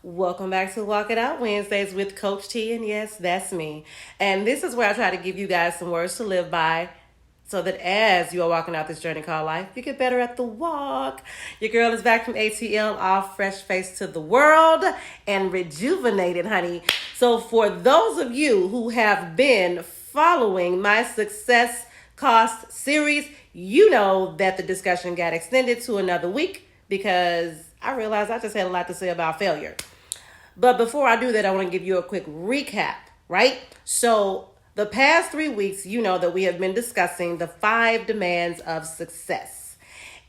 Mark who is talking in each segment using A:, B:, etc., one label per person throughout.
A: Welcome back to Walk It Out Wednesdays with Coach T, and yes, that's me. And this is where I try to give you guys some words to live by so that as you are walking out this journey called life, you get better at the walk. Your girl is back from ATL, all fresh face to the world and rejuvenated, honey. So, for those of you who have been following my success cost series, you know that the discussion got extended to another week because I realized I just had a lot to say about failure. But before I do that, I want to give you a quick recap, right? So, the past 3 weeks, you know that we have been discussing the 5 demands of success.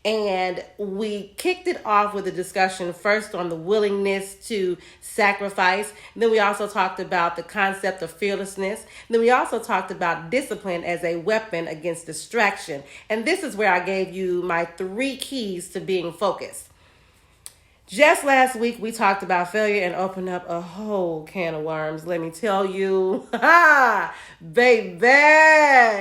A: And we kicked it off with a discussion first on the willingness to sacrifice. Then we also talked about the concept of fearlessness. Then we also talked about discipline as a weapon against distraction. And this is where I gave you my 3 keys to being focused. Just last week, we talked about failure and opened up a whole can of worms. Let me tell you, baby,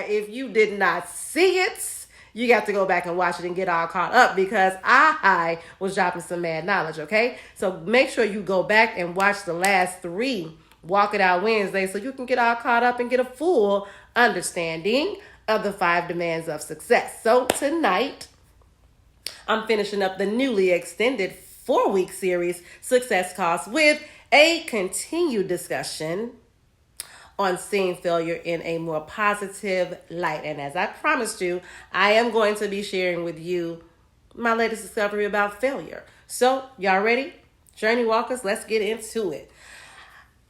A: if you did not see it, you got to go back and watch it and get all caught up because I was dropping some mad knowledge, okay? So make sure you go back and watch the last 3 Walk It Out Wednesday so you can get all caught up and get a full understanding of the 5 demands of success. So tonight, I'm finishing up the newly extended 4-week series, Success Costs, with a continued discussion on seeing failure in a more positive light. And as I promised you, I am going to be sharing with you my latest discovery about failure. So, y'all ready? Journey walkers, let's get into it.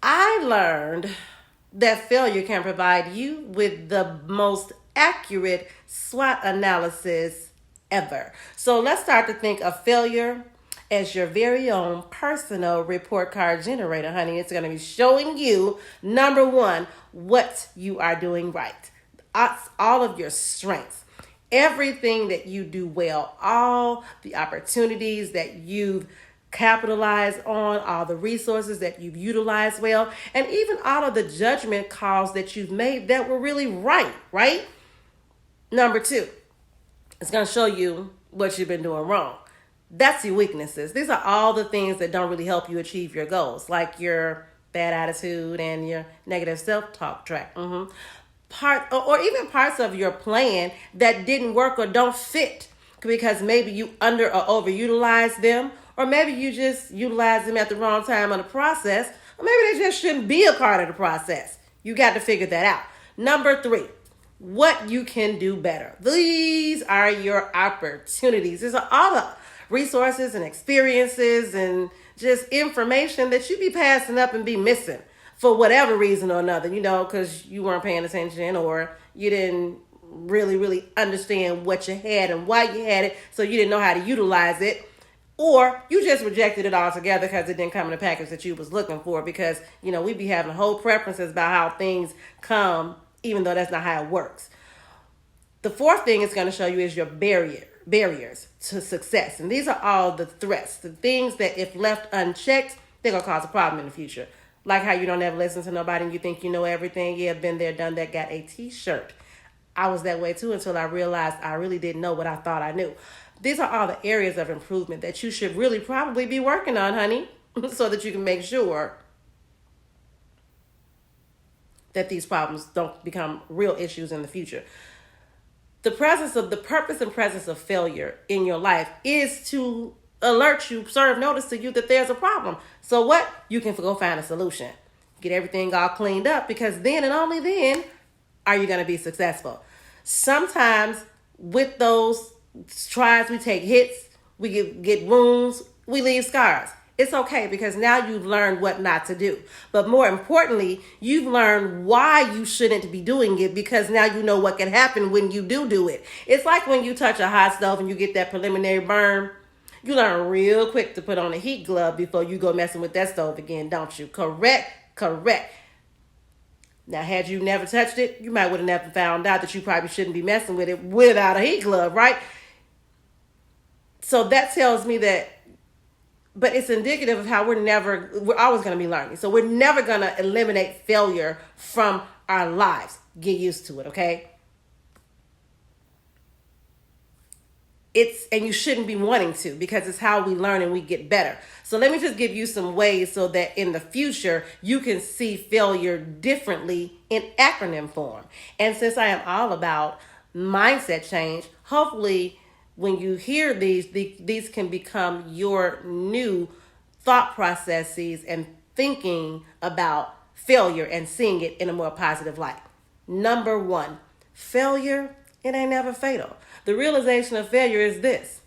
A: I learned that failure can provide you with the most accurate SWOT analysis ever. So let's start to think of failure as your very own personal report card generator, honey. It's going to be showing you, number 1, what you are doing right. All of your strengths, everything that you do well, all the opportunities that you've capitalized on, all the resources that you've utilized well, and even all of the judgment calls that you've made that were really right? Number 2, it's going to show you what you've been doing wrong. That's your weaknesses. These are all the things that don't really help you achieve your goals, like your bad attitude and your negative self-talk track. Or even parts of your plan that didn't work or don't fit because maybe you under or overutilized them, or maybe you just utilized them at the wrong time in the process, or maybe they just shouldn't be a part of the process. You got to figure that out. Number 3, what you can do better. These are your opportunities. These are all the resources and experiences and just information that you be passing up and be missing for whatever reason or another, because you weren't paying attention or you didn't really understand what you had and why you had it, so you didn't know how to utilize it, or you just rejected it altogether because it didn't come in the package that you was looking for, because we be having whole preferences about how things come, even though that's not how it works. The 4th thing it's going to show you is your barriers to success. And these are all the threats, the things that if left unchecked, they're going to cause a problem in the future. Like how you don't ever listen to nobody and you think you know everything. Yeah, been there, done that, got a t-shirt. I was that way too until I realized I really didn't know what I thought I knew. These are all the areas of improvement that you should really probably be working on, honey, so that you can make sure that these problems don't become real issues in the future. The purpose and presence of failure in your life is to alert you, serve notice to you that there's a problem. So what? You can go find a solution. Get everything all cleaned up, because then and only then are you going to be successful. Sometimes with those tries, we take hits, we get wounds, we leave scars. It's okay, because now you've learned what not to do. But more importantly, you've learned why you shouldn't be doing it, because now you know what can happen when you do it. It's like when you touch a hot stove and you get that preliminary burn. You learn real quick to put on a heat glove before you go messing with that stove again, don't you? Correct. Now, had you never touched it, you might would have never found out that you probably shouldn't be messing with it without a heat glove, right? So that tells me that, but it's indicative of how we're always going to be learning. So we're never going to eliminate failure from our lives. Get used to it, okay? and you shouldn't be wanting to, because it's how we learn and we get better. So let me just give you some ways so that in the future you can see failure differently in acronym form. And since I am all about mindset change, hopefully when you hear these can become your new thought processes and thinking about failure and seeing it in a more positive light. Number one, failure, it ain't never fatal. The realization of failure is this: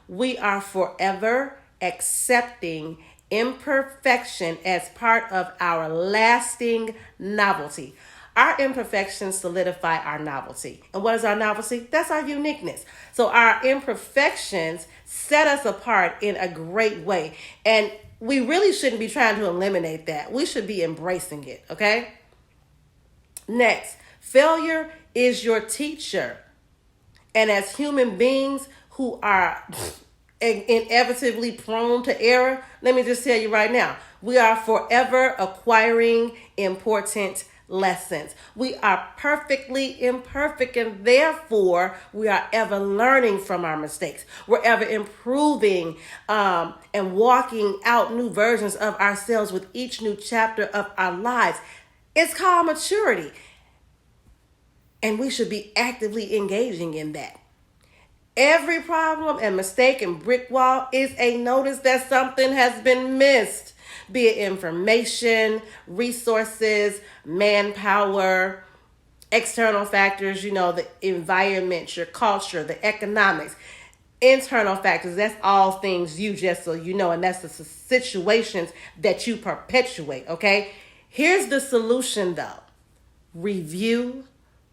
A: we are forever accepting imperfection as part of our lasting novelty. Our imperfections solidify our novelty. And what is our novelty? That's our uniqueness. So our imperfections set us apart in a great way. And we really shouldn't be trying to eliminate that. We should be embracing it, okay? Next, failure is your teacher. And as human beings who are inevitably prone to error, let me just tell you right now, we are forever acquiring important lessons. We are perfectly imperfect, and therefore we are ever learning from our mistakes. We're ever improving and walking out new versions of ourselves with each new chapter of our lives. It's called maturity. And we should be actively engaging in that. Every problem and mistake and brick wall is a notice that something has been missed, be it information, resources, manpower, external factors, the environment, your culture, the economics. Internal factors, that's all things you, just so you know, and that's the situations that you perpetuate, okay? Here's the solution though: review,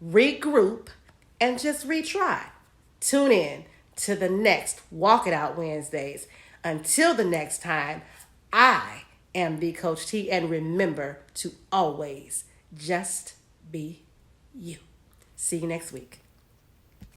A: regroup, and just retry. Tune in to the next Walk It Out Wednesdays. Until the next time, I am the Coach T, and remember to always just be you. See you next week.